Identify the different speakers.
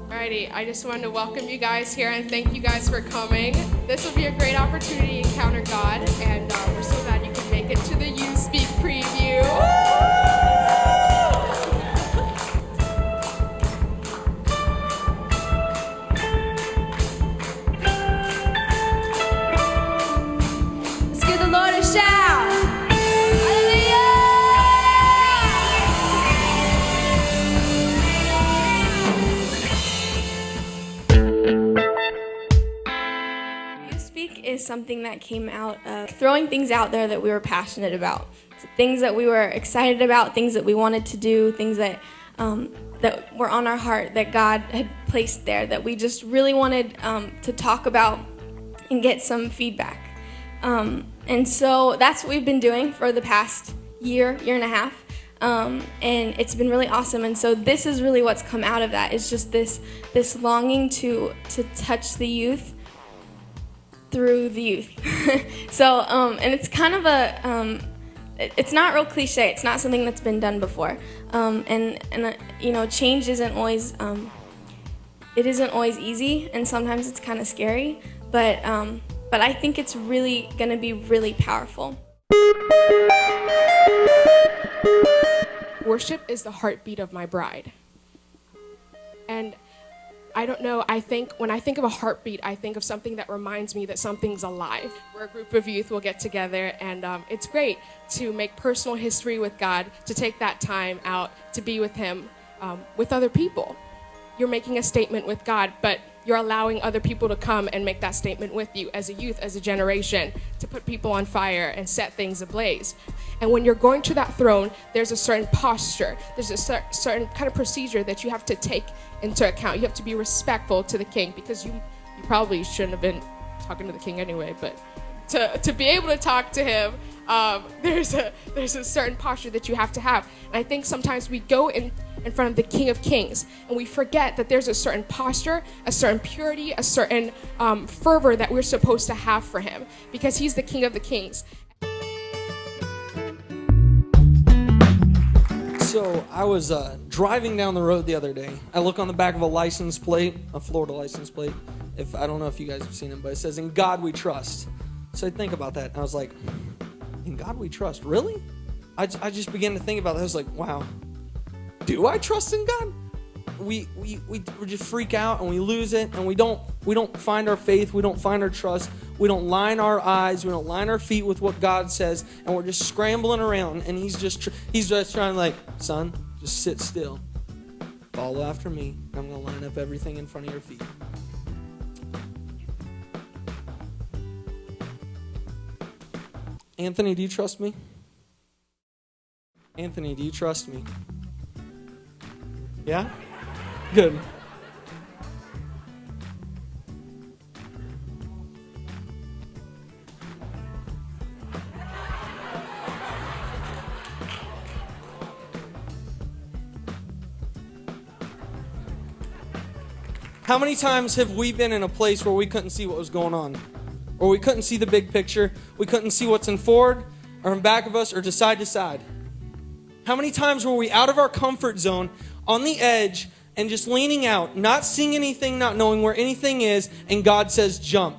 Speaker 1: Alrighty, I just wanted to welcome you guys here and thank you guys for coming. This will be a great opportunity to encounter God, and we're so glad you can make it to the YouthSpeak preview. Let's give the Lord a shout.
Speaker 2: Is something that came out of throwing things out there that we were passionate about. So things that we were excited about, things that we wanted to do, things that that were on our heart that God had placed there that we just really wanted to talk about and get some feedback. And so that's what we've been doing for the past year and a half. And it's been really awesome. And so this is really what's come out of that. It's just this longing to touch the youth through the youth. So, and it's kind of it's not real cliche. It's not something that's been done before. And you know, change isn't always, it isn't always easy, and sometimes it's kind of scary, but I think it's really gonna be really powerful.
Speaker 1: Worship is the heartbeat of my bride. And I don't know, when I think of a heartbeat, I think of something that reminds me that something's alive. We're a group of youth, we'll get together, and it's great to make personal history with God, to take that time out to be with Him, with other people. You're making a statement with God, but you're allowing other people to come and make that statement with you as a youth, as a generation, to put people on fire and set things ablaze. And when you're going to that throne, there's a certain posture, there's a certain kind of procedure that you have to take into account. You have to be respectful to the king, because you probably shouldn't have been talking to the king anyway, but to be able to talk to him, there's a certain posture that you have to have. And I think sometimes we go in front of the King of Kings and we forget that there's a certain posture, a certain purity, a certain fervor that we're supposed to have for him, because he's the King of the Kings.
Speaker 3: So I was driving down the road the other day. I look on the back of a license plate, a Florida license plate. I don't know if you guys have seen it, but it says, "In God we trust." So I think about that, and I was like, in God we trust? Really? I just began to think about that. I was like, wow, do I trust in God? We just freak out and we lose it, and we don't find our faith, we don't find our trust, we don't line our eyes, we don't line our feet with what God says, and we're just scrambling around, and he's just trying, like, son, just sit still, follow after me, I'm going to line up everything in front of your feet. Anthony, do you trust me? Anthony, do you trust me? Yeah? Good. How many times have we been in a place where we couldn't see what was going on? Or we couldn't see the big picture? We couldn't see what's in forward or in back of us or to side to side? How many times were we out of our comfort zone, on the edge, and just leaning out, not seeing anything, not knowing where anything is, and God says, jump?